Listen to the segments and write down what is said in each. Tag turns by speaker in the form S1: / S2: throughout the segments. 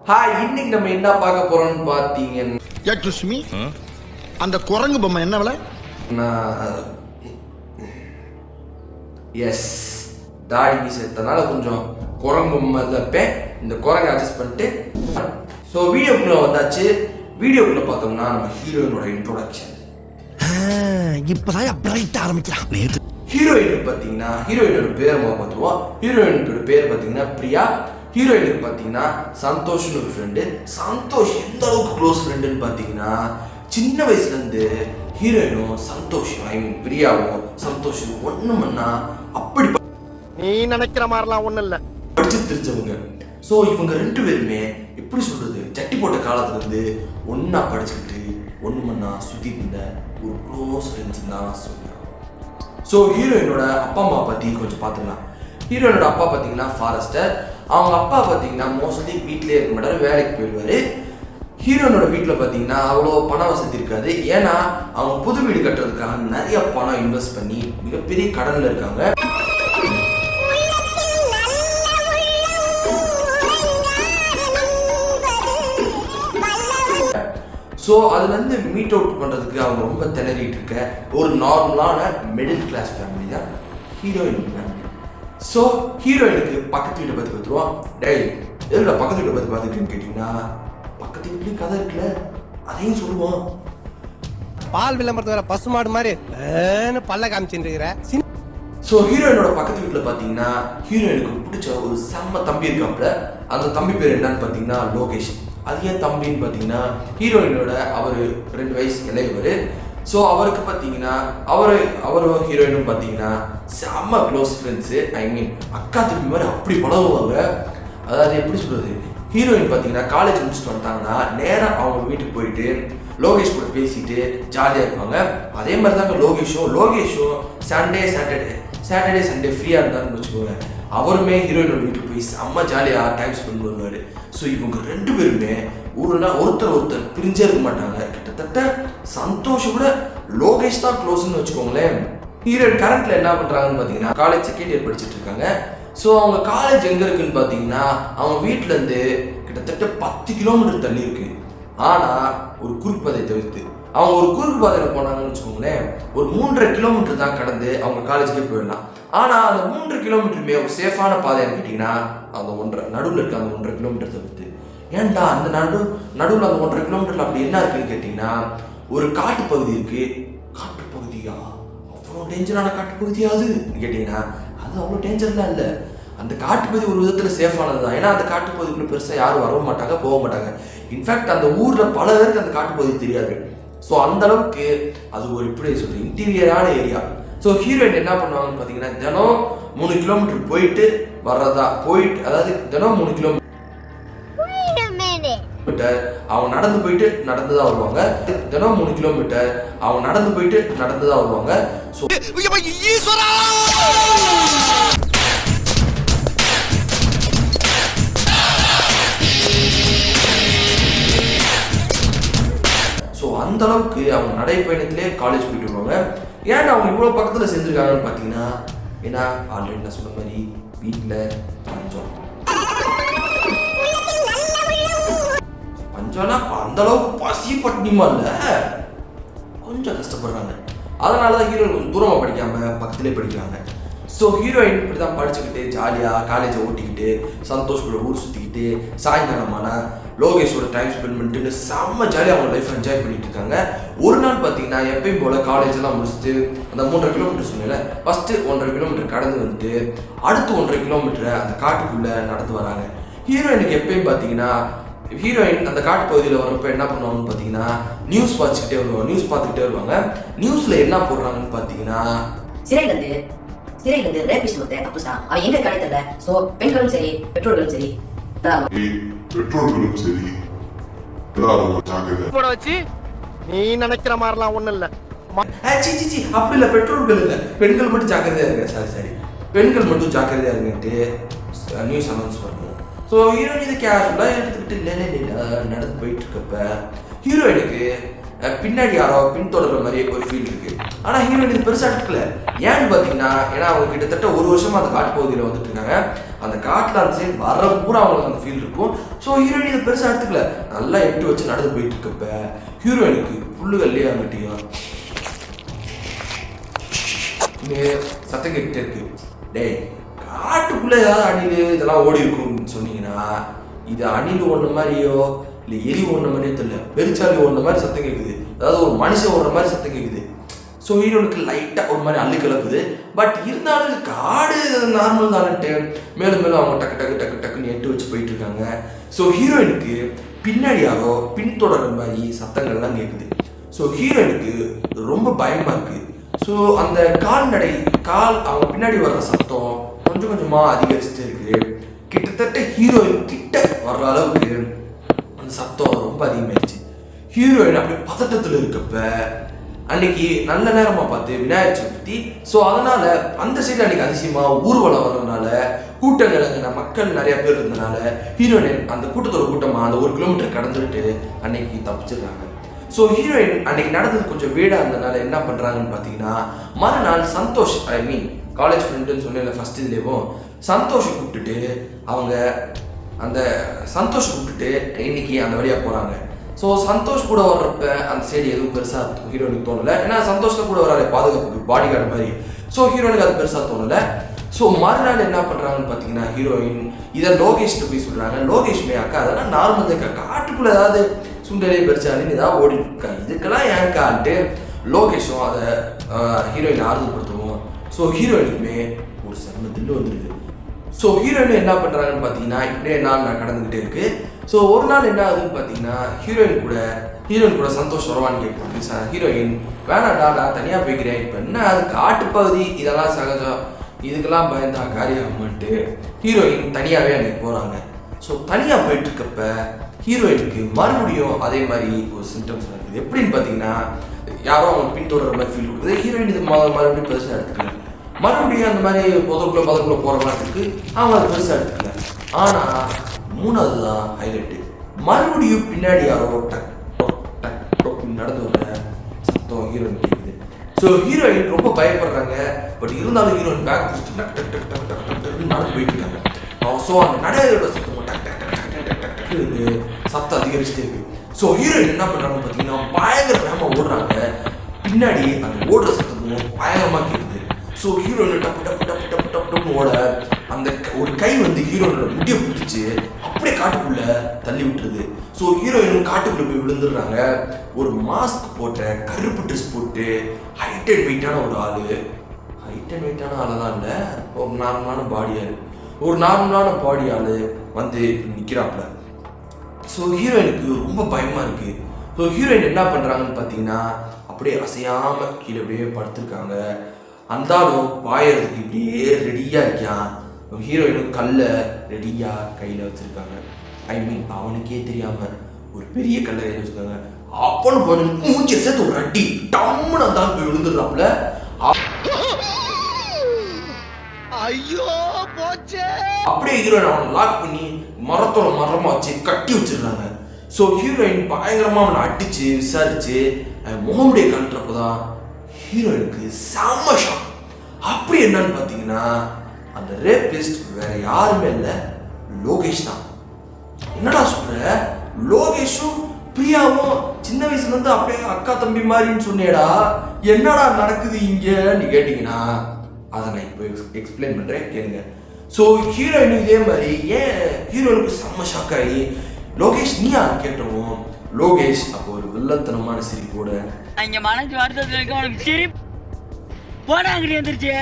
S1: Hi, இன்னைக்கு நம்ம என்ன பார்க்க போறோம்னு பார்த்தீங்கன்னா
S2: அந்த குரங்கு பொம்மை என்ன விலை?
S1: எஸ், தாடி மீசை எடுத்தனால கொஞ்சம் குரங்கு பொம்மை இருப்பேன். இந்த குரங்கை அட்ஜஸ்ட் பண்ணிட்டு ஸோ வீடியோக்குள்ள வந்தாச்சு. வீடியோக்குள்ள பார்த்தோம்னா நம்ம ஹீரோயினோட இன்ட்ரோடக்ஷன்
S2: இப்பதான் பிரைட் ஆரம்பிக்கிறான்.
S1: ஹீரோயினுக்கு பார்த்தீங்கன்னா ஹீரோயினோட பேரை பார்த்துருவோம். ஹீரோயினோட பேர் பார்த்தீங்கன்னா பிரியா. ஹீரோயினுக்கு பார்த்தீங்கன்னா சந்தோஷ்னு ஒரு ஃப்ரெண்டு. சந்தோஷ் எந்த அளவுக்கு க்ளோஸ் ஃப்ரெண்டுன்னு பார்த்தீங்கன்னா சின்ன வயசுலேருந்து ஹீரோயினும் சந்தோஷம் பிரியாவும் சந்தோஷம் ஒன்று மண்ணா அப்படி
S2: நீ நினைக்கிற மாதிரிலாம் ஒன்றும் இல்லை
S1: படிச்சு தெரிஞ்சவங்க. ஸோ இவங்க ரெண்டு பேருமே எப்படி சொல்றது, சட்டி போட்ட காலத்துலேருந்து ஒன்றா படிச்சுக்கிட்டு ஒன்று மண்ணா சுற்றி இருந்த ஒரு க்ளோஸ் ஃப்ரெண்ட்ஸ் தான் சொல்லுவாங்க. ஸோ ஹீரோயினோட அப்பா அம்மா பற்றி கொஞ்சம் பார்த்துக்கலாம். ஹீரோயினோட அப்பா பார்த்தீங்கன்னா ஃபாரஸ்டர். அவங்க அப்பா பார்த்தீங்கன்னா மோஸ்ட்லி வீட்டிலே இருக்க மாட்டார், வேலைக்கு போயிடுவார். ஹீரோயினோட வீட்டில் பார்த்தீங்கன்னா அவ்வளோ பண வசதி இருக்காது. ஏன்னா அவங்க புது வீடு கட்டுறதுக்காக நிறைய பணம் இன்வெஸ்ட் பண்ணி மிகப்பெரிய கடனில் இருக்காங்க. ஸோ அதுலேருந்து மீட் அவுட் பண்ணுறதுக்கு அவங்க ரொம்ப திணறிட்டு இருக்க ஒரு நார்மலான மிடில் கிளாஸ் ஃபேமிலி தான் ஹீரோயின் ஃபேமிலி. ஸோ ஹீரோயினுக்கு பக்கத்து வீட்டை பற்றி பார்த்துருவோம். டேய் எதுல பக்கத்து வீட்டை பற்றி பார்த்துட்டுன்னு கேட்டிங்கன்னா பக்கத்து வீட்லேயும் கதை இருக்குல்ல, அதையும் சொல்லுவோம்.
S3: பால் விளம்பரத்து வேற பசுமாடு மாதிரி பல்ல காமிச்சுட்டு இருக்கிற.
S1: ஸோ ஹீரோயினோட பக்கத்து வீட்டில் பார்த்தீங்கன்னா ஹீரோயினுக்கு பிடிச்ச ஒரு செம்ம தம்பி இருக்காப்புல. அந்த தம்பி பேர் என்னன்னு பார்த்தீங்கன்னா லோகேஷ். அது ஏன் தம்பின்னு பார்த்தீங்கன்னா ஹீரோயினோட அவர் 2 வயசு இளையவர். ஸோ அவருக்கு பார்த்தீங்கன்னா அவரும் ஹீரோயினும் பார்த்தீங்கன்னா செம்ம க்ளோஸ் ஃப்ரெண்ட்ஸு. அக்கா தம்பி மாதிரி அப்படி பழகுவாங்க. அதாவது எப்படி சொல்கிறது, ஹீரோயின் பார்த்தீங்கன்னா காலேஜ் முடிச்சுட்டு வந்துட்டாங்கன்னா நேராக அவங்க வீட்டுக்கு போயிட்டு லோகேஷ் கூட பேசிட்டு ஜாலியாக இருப்பாங்க. அதே மாதிரி தாங்க லோகேஷும் சாட்டர்டே சண்டே ஃப்ரீயாக இருந்தாருன்னு வச்சுக்கோங்க, அவருமே ஹீரோயினோட வீட்டுக்கு போய் செம்ம ஜாலியாக டைம் ஸ்பெண்ட் பண்ணுவார். ஸோ இவங்க 2 பேருமே ஒருத்தர் பிரிஞ்சே இருக்க மாட்டாங்க. கிட்டத்தட்ட சந்தோஷம் கூட லோகேஷ் தான் க்ளோஸ்ன்னு வச்சுக்கோங்களேன். ஹீரோயின் கரண்ட்ல என்ன பண்ணுறாங்கன்னு பார்த்தீங்கன்னா காலேஜ் செகண்ட் இயர் படிச்சுட்டு இருக்காங்க. ஸோ அவங்க காலேஜ் எங்கே இருக்குன்னு பார்த்தீங்கன்னா அவங்க வீட்டிலேருந்து கிட்டத்தட்ட 10 கிலோமீட்டர் தள்ளி இருக்கு. ஆனால் ஒரு குறுக்கு பாதையை தவிர்த்து அவங்க ஒரு குறுக்கு பாதையில் போனாங்கன்னு வச்சுக்கோங்களேன், ஒரு 3.5 கிலோமீட்டர் தான் கடந்து அவங்க காலேஜுக்கே போயிடலாம். ஆனால் அந்த 3 கிலோமீட்டருமே ஒரு சேஃபான பாதைன்னு கேட்டிங்கன்னா அந்த நடுவில் இருக்க அந்த 1.5 கிலோமீட்டர் தவிர்த்து. ஏன்டா அந்த நடுவில் அந்த 1.5 கிலோமீட்டரில் அப்படி என்ன இருக்குன்னு கேட்டிங்கன்னா ஒரு காட்டுப்பகுதி இருக்கு. காட்டுப்பகுதியா? அவ்வளோ டேஞ்சரான காட்டுப்பகுதியா அதுன்னு கேட்டிங்கன்னா அது அவ்வளோ டேஞ்சர்லாம் இல்லை. அந்த காட்டுப்பகுதி ஒரு விதத்தில் சேஃபானது தான். ஏன்னா அந்த காட்டுப்பகுதிக்குள்ள பெருசாக யாரும் வரவும் மாட்டாங்க, போக மாட்டாங்க. இன்ஃபேக்ட் அந்த ஊரில் பல பேருக்கு அந்த காட்டுப்பகுதி தெரியாது. ஸோ அந்த அளவுக்கு அது ஒரு எப்படி சொல்றது இன்டீரியரான ஏரியா. ஸோ ஹீரோயின் என்ன பண்ணுவாங்கன்னு பார்த்தீங்கன்னா தினம் 3 கிலோமீட்டர் அதாவது தினம் 3 கிலோமீட்டர் அவங்க நடந்து போயிட்டு நடந்து தான் வருவாங்க. தினம் 3 கிலோமீட்டர் அவங்க நடந்து போயிட்டு நடந்து தான் வருவாங்க. ஸோ அந்த அளவுக்கு அவங்க நடைப்பயணத்திலே காலேஜ் போயிட்டு வருவாங்க. ஏன்னா அவங்க இவ்வளோ பக்கத்தில் சேர்ந்துருக்காங்கன்னு பார்த்தீங்கன்னா ஏன்னா ஆல்ரெடி நான் சொன்ன மாதிரி வீட்டில் பஞ்சம்னா அந்த அளவுக்கு பசி பட்டினிமா இல்லை, கொஞ்சம் கஷ்டப்படுறாங்க. அதனால தான் ஹீரோயின் தூரமாக படிக்காமல் பக்கத்துலேயே படிக்கிறாங்க. ஸோ ஹீரோயின் இப்படி தான் படிச்சுக்கிட்டு ஜாலியாக காலேஜை ஓட்டிக்கிட்டு சந்தோஷோட ஊர் சுற்றிக்கிட்டு சாயங்காலமான லோகேஷோட டைம் ஸ்பெண்ட் பண்ணிட்டு செம்ம ஜாலியாக அவங்க லைஃப் என்ஜாய் பண்ணிட்டு இருக்காங்க. ஒரு நாள் பார்த்தீங்கன்னா எப்பயும் போல் காலேஜெல்லாம் முடிச்சுட்டு அந்த 3.5 கிலோமீட்டர் சொன்னேன், ஃபஸ்ட்டு 1.5 கிலோமீட்டர் கடந்து வந்துட்டு அடுத்து 1.5 கிலோமீட்டரை அந்த காட்டுக்குள்ளே நடந்து வராங்க. ஹீரோயினுக்கு எப்பயும் பார்த்தீங்கன்னா ஹீரோயின் அந்த காட்டு பகுதியில் வர்றப்ப என்ன பண்ணுவாங்கன்னு பார்த்தீங்கன்னா நியூஸ் பார்த்துக்கிட்டே வருவாங்க. நியூஸில் என்ன போடுறாங்கன்னு பார்த்தீங்கன்னா
S4: சிறையிலிருந்து ரேபிஸ்ட் ஒருத்தன் தப்புச்சான். அவன் எங்க கிடைத்தல. சோ பெண்களும் சரி பெற்றோர்களும் சரி
S2: வச்சு நீ நினைக்கிற மாதிரிலாம் ஒண்ணும் இல்ல.
S1: அப்படி இல்லை, பெற்றோர்கள் இல்லை, பெண்கள் மட்டும் ஜாக்கிரதையா இருங்க. சரி பெண்கள் மட்டும் ஜாக்கிரதையா இருங்கன்ட்டு நியூஸ் அனௌன்ஸ் பண்ணுவோம். ஸோ ஹீரோயின் இதை கேஷுவலாக எடுத்துக்கிட்டு நடந்து போயிட்டு இருக்கப்ப ஹீரோயினுக்கு பின்னாடி யாரோ பின்தொடர்ற மாதிரி ஒரு ஃபீல் இருக்கு. ஆனால் ஹீரோயின் இது பெருசாக எடுக்கல. ஏன்னு பார்த்தீங்கன்னா ஏன்னா அவங்க கிட்டத்தட்ட 1 வருஷமா அந்த காட்டு பகுதியில் வந்துட்டு இருக்காங்க. அந்த காட்டில் அந்த சைடு வர பூரா அவங்களுக்கு அந்த ஃபீல் இருக்கும். ஸோ ஹீரோயின் இதை பெருசாக எடுத்துக்கல, நல்லா எட்டு வச்சு நடந்து போயிட்டு இருக்கப்ப ஹீரோயினுக்கு புல்லுகள்லேயே அங்கிட்டையும் சத்தம் கேட்டுட்டே இருக்கு. டேய், காட்டுக்குள்ளே ஏதாவது அணில் இதெல்லாம் ஓடி இருக்கும்னு சொன்னீங்கன்னா இது அணில் ஓடுற மாதிரியோ இல்லை எலி ஓடுற மாதிரியோ தெரியல, பெருச்சாலி ஓடுற மாதிரி சத்தம் கேட்குது, அதாவது ஒரு மனுஷன் ஓடுற மாதிரி சத்தம் கேட்குது. ஸோ ஹீரோனுக்கு லைட்டாக ஒரு மாதிரி அள்ளு கிளப்புது. பட் இருந்தாலும் காடு நார்மல் தானே, மேலும் மேலும் அவங்க டக்கு டக்கு டக்கு டக்குன்னு எட்டு வச்சு போயிட்டு இருக்காங்க. ஸோ ஹீரோயினுக்கு பின்னாடியாரோ பின்தொடர்ற மாதிரி சத்தங்கள்லாம் கேட்குது. ஸோ ஹீரோயினுக்கு ரொம்ப பயமா இருக்கு. ஸோ அந்த கால் அவங்க பின்னாடி வர்ற சத்தம் கொஞ்சம் கொஞ்சமாக அதிகரிச்சுட்டு இருக்கு. கிட்டத்தட்ட ஹீரோயின் கிட்ட வர்ற அளவுக்கு அந்த சத்தம் ரொம்ப அதிகமாயிடுச்சு. ஹீரோயின் அப்படியே பதட்டத்தில் இருக்கப்ப அன்னைக்கு நல்ல நேரமா பார்த்து விநாயகர் சதுர்த்தி. ஸோ அதனால அந்த சைடு அன்னைக்கு அதிசயமா ஊர்வலம் வர்றதுனால கூட்டங்கள் மக்கள் நிறைய பேர் இருந்தனால ஹீரோயின் அந்த கூட்டத்தோட கூட்டமா அந்த 1 கிலோமீட்டர் கடந்துட்டு அன்னைக்கு தப்பிச்சிடுறாங்க. ஸோ ஹீரோயின் அன்னைக்கு நடந்தது கொஞ்சம் வீடாக இருந்தனால என்ன பண்ணுறாங்கன்னு பார்த்தீங்கன்னா, மறுநாள் சந்தோஷ் காலேஜ் ஃப்ரெண்டுன்னு சொன்ன ஃபர்ஸ்ட் இதுலேயும் சந்தோஷை கூப்பிட்டுட்டு அந்த சந்தோஷை கூப்பிட்டுட்டு இன்னைக்கு அந்த வழியாக போகிறாங்க. ஸோ சந்தோஷ் கூட வர்றப்ப அந்த சைடு எதுவும் பெருசாக ஹீரோயினுக்கு தோணலை, ஏன்னா சந்தோஷம் கூட வராது பாதுகாப்புக்கு பாடி கார்டு மாதிரி. ஸோ ஹீரோயினுக்கு அது பெருசாக தோணலை. ஸோ மறுநாள் என்ன பண்ணுறாங்கன்னு பார்த்தீங்கன்னா, ஹீரோயின் இதை லோகேஷ்ட்டு போய் சொல்கிறாங்க. லோகேஷ்மே அக்கா அதெல்லாம் நார்மல் தான், காட்டுக்குள்ளே ஏதாவது சுண்டலே பெருசாலின்னு ஏதாவது ஓடி இருக்கா, இதுக்கெல்லாம் ஏன்கான்ட்டு லோகேஷும் அதை ஹீரோயின் ஆறுதல்படுத்துவோம். ஸோ ஹீரோயினுக்குமே ஒரு செம்ம தில்லு வந்துருக்கு. ஸோ ஹீரோயின் என்ன பண்ணுறாங்கன்னு பார்த்தீங்கன்னா, இப்படியே நாள் கடந்துக்கிட்டே இருக்கு. ஸோ ஒரு நாள் என்ன ஆகுதுன்னு பார்த்தீங்கன்னா, ஹீரோயின் கூட சந்தோஷ் வருவான்னு கேட்குறாங்க. ஹீரோயின் வேணாடா நான் தனியாக போய்க்கிறேன், இப்போ என்ன அது காட்டுப்பகுதி இதெல்லாம் சகஜம், இதுக்கெல்லாம் பயந்தா காரியாகமான்ட்டு ஹீரோயின் தனியாகவே அன்னைக்கு போகிறாங்க. ஸோ தனியாக போயிட்டு இருக்கப்ப ஹீரோயினுக்கு மறுபடியும் அதே மாதிரி ஒரு சிம்டம்ஸ் இருக்குது. எப்படின்னு பார்த்தீங்கன்னா, யாரோ அவங்க பின்தொடர்ற மாதிரி ஃபீல் கொடுக்குது. ஹீரோயின் இது மறுபடியும் பெருசாக எடுத்துக்கல, மறுபடியும் அந்த மாதிரி பதக்குள்ள போகிற மாதிரி இருக்கு, அவங்க அதை பெருசாக எடுத்துக்கல. ஆனால் 3வது தான் ஹைலைட்டு. மறுபடியும் பின்னாடி யாரோ டக் டக் டக் நடந்து வர சத்தம் ஹீரோயின் கேட்குது. ஸோ ஹீரோயின் ரொம்ப பயப்படுறாங்க. பட் இருந்தாலும் ஹீரோயின் பேக் பிடிச்சிட்டு டக் டக் டக் டக் டக் டக் நடந்து போயிட்டு இருக்காங்க. ஸோ அந்த நடையோட சத்தம் டக் டக் டக் டக் டக் டக் சத்தம் அதிகரிச்சுட்டே இருக்கு. ஸோ ஹீரோயின் என்ன பண்ணுறாங்கன்னு பார்த்தீங்கன்னா, பயங்கர வேகமாக ஓடுறாங்க. பின்னாடி அந்த ஓடுற சத்தமும் பயங்கரமாக கேட்குது. ஸோ ஹீரோயின் டப்பு டப்பு டப்பு டப்பு டப்பு டப்புன்னு ஓட அந்த ஒரு கை ஹீரோயினோட முடியை பிடிச்சி அப்படியே காட்டுக்குள்ள தள்ளி விட்டுருது. ஸோ ஹீரோயினும் காட்டுக்குள்ள போய் விழுந்துடுறாங்க. ஒரு மாஸ்க் போட்ட கருப்பு ட்ரெஸ் போட்டு ஹைட் அண்ட் வெயிட்டான ஒரு ஆளு, ஹைட் அண்ட் வெயிட்டான ஆளெல்லாம் இல்லை, ஒரு நார்மலான பாடி ஆளு வந்து நிற்கிறாப்புல. ஸோ ஹீரோயினுக்கு ரொம்ப பயமா இருக்கு. ஸோ ஹீரோயின் என்ன பண்றாங்கன்னு பார்த்தீங்கன்னா, அப்படியே அசையாம கீழே அப்படியே படுத்திருக்காங்க. அந்தாலும் பாயறதுக்கு இப்படியே ரெடியா இருக்கான். ஹீரோயினும் கல்லை ரெடியா கையில வச்சிருக்காங்க. அவனுக்கே தெரியாம ஒரு பெரிய கல்லை கையில வச்சிருக்காங்க. அப்பன்னு போய் மூஞ்சி சேர்த்து ஒரு அடி டம்முன்னு அந்த போய் விழுந்துடுறாப்புல.
S2: ஐயோ போச்சே.
S1: அப்படியே ஹீரோயின் அவனை லாக் பண்ணி மரத்தோட மரமா வச்சு கட்டி வச்சிருக்காங்க. ஸோ ஹீரோயின் பயங்கரமா அவனை அடிச்சு விசாரிச்சு முகமுடைய கட்டுறப்பதான் ஹீரோயினுக்கு செம்ம ஷாக். அப்படி என்னன்னு பார்த்தீங்கன்னா, அந்த ரேபிஸ்ட் வேற யாருமே இல்லை, லோகேஷ் தான். என்னடா சொல்ற, லோகேஷும் பிரியாவும் சின்ன வயசுல இருந்து அப்படியே அக்கா தம்பி மாதிரின்னு சொன்னேடா, என்னடா நடக்குது இங்கன்னு கேட்டீங்கன்னா அதை நான் இப்போ எக்ஸ்பிளைன் பண்றேன், கேளுங்க. ஸோ ஹீரோயின் இதே மாதிரி ஏன் ஹீரோயினுக்கு செம்ம ஷாக் ஆகி லோகேஷ் நீ யார் கேட்டவும், லோகேஷ் அப்போ ஒரு வில்லத்தனமான சிரிப்போட
S5: அங்க மனசு வருத்தத்துக்கு சிரிப்பு போடாங்கடி வந்துருச்சு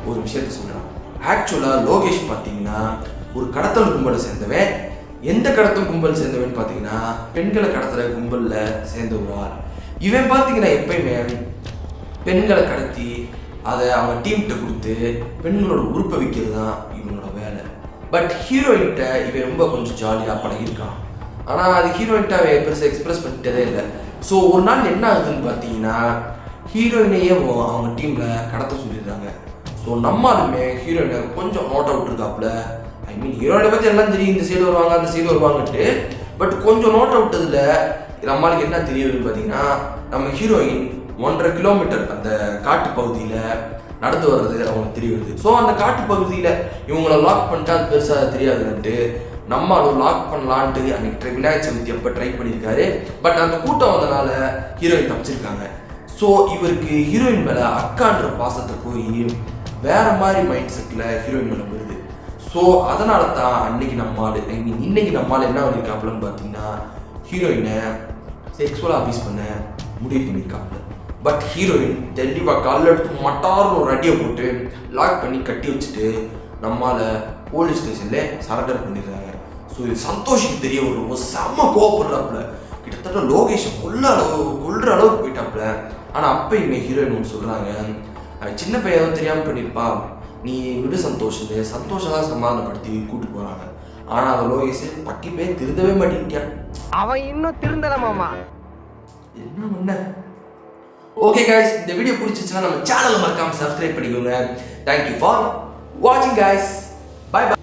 S1: ஒரு விஷயத்த சொல்றான். ஆக்சுவலா லோகேஷ் பார்த்தீங்கன்னா ஒரு கடத்தல் கும்பலை சேர்ந்தவன். எந்த கடத்தல் கும்பல் சேர்ந்தவன் பார்த்தீங்கன்னா, பெண்களை கடத்துற கும்பல்ல சேர்ந்த ஒரு ஆள். இவன் பார்த்தீங்கன்னா எப்பயுமே பெண்களை கடத்தி அதை அவங்க டீம்கிட்ட கொடுத்து பெண்களோட உறுப்பை விற்கிறது தான் இவனோட வேலை. பட் ஹீரோயின்கிட்ட இவன் ரொம்ப கொஞ்சம் ஜாலியாக பழகிருக்கான். ஆனால் அது ஹீரோயின்கிட்ட அவன் பெருசாக எக்ஸ்பிரஸ் பண்ணிட்டதே இல்லை. ஸோ ஒரு நாள் என்ன ஆகுதுன்னு பார்த்தீங்கன்னா, ஹீரோயினையே அவங்க டீமில் கடத்த சொல்லிடுறாங்க. ஸோ நம்மளுமே ஹீரோயினை கொஞ்சம் நோட் அவுட் இருக்காப்புல. ஹீரோயினை பற்றி எல்லாம் தெரியும், இந்த சைடு வருவாங்க அந்த சைடு வருவாங்கட்டு. பட் கொஞ்சம் நோட் அவுட்டதில் நம்மளுக்கு என்ன தெரியுதுன்னு பார்த்தீங்கன்னா, நம்ம ஹீரோயின் 1.5 கிலோமீட்டர் அந்த காட்டு பகுதியில் நடந்து வர்றது அவங்களுக்கு தெரியுது. ஸோ அந்த காட்டு பகுதியில் இவங்கள லாக் பண்ணிட்டா அது பெருசாக தெரியாதுன்ட்டு நம்மளும் லாக் பண்ணலான்ட்டு அன்னைக்கு விநாயகர் சதுர்த்தி அப்போ ட்ரை பண்ணியிருக்காரு. பட் அந்த கூட்டம் வந்தனால ஹீரோயின் தப்பிச்சிருக்காங்க. ஸோ இவருக்கு ஹீரோயின் மேலே அக்கான்ற பாசத்தை போய் வேற மாதிரி மைண்ட் செட்டில் ஹீரோயின் மேலே வருது. ஸோ அதனால தான் இன்னைக்கு நம்மால் என்ன பண்ணியிருக்காப்புலன்னு பார்த்தீங்கன்னா ஹீரோயினை செக்ஸுவலாக அபியூஸ் பண்ண முடிவு பண்ணியிருக்காப்புல. பட் ஹீரோயின் தெளிவாக காலில் எடுத்து மட்டார்னு ஒரு அடியை போட்டு லாக் பண்ணி கட்டி வச்சுட்டு நம்மால் போலீஸ் ஸ்டேஷன்ல சரண்டர் பண்ணிடுறாங்க. ஸோ இது சந்தோஷுக்கு தெரிய ஒரு செம்ம கோவப்படுறாப்புல. கிட்டத்தட்ட லோகேஷை கொல்ற அளவுக்கு போயிட்டாப்புல. ஆனால் அப்பயுமே ஹீரோயின் ஒன்று சொல்கிறாங்க, சின்ன பையன் தெரியாமல் பண்ணியிருப்பான், நீ விடு சந்தோஷம் தான் சமாதானப்படுத்தி கூப்பிட்டு போகிறாங்க. ஆனால் அந்த லோகேஷ் பக்கி போய் திருந்தவே மாட்டேங்கிட்டான்.
S2: அவன் இன்னும் திருந்தல மாமா.
S1: என்ன பண்ண? ஓகே கைஸ், இந்த வீடியோ பிடிச்சிச்சுன்னா நம்ம சேனலை மறக்காம சப்ஸ்கிரைப் பண்ணிக்கோங்க. தேங்க்யூ ஃபார் வாட்சிங் கைஸ். Bye by.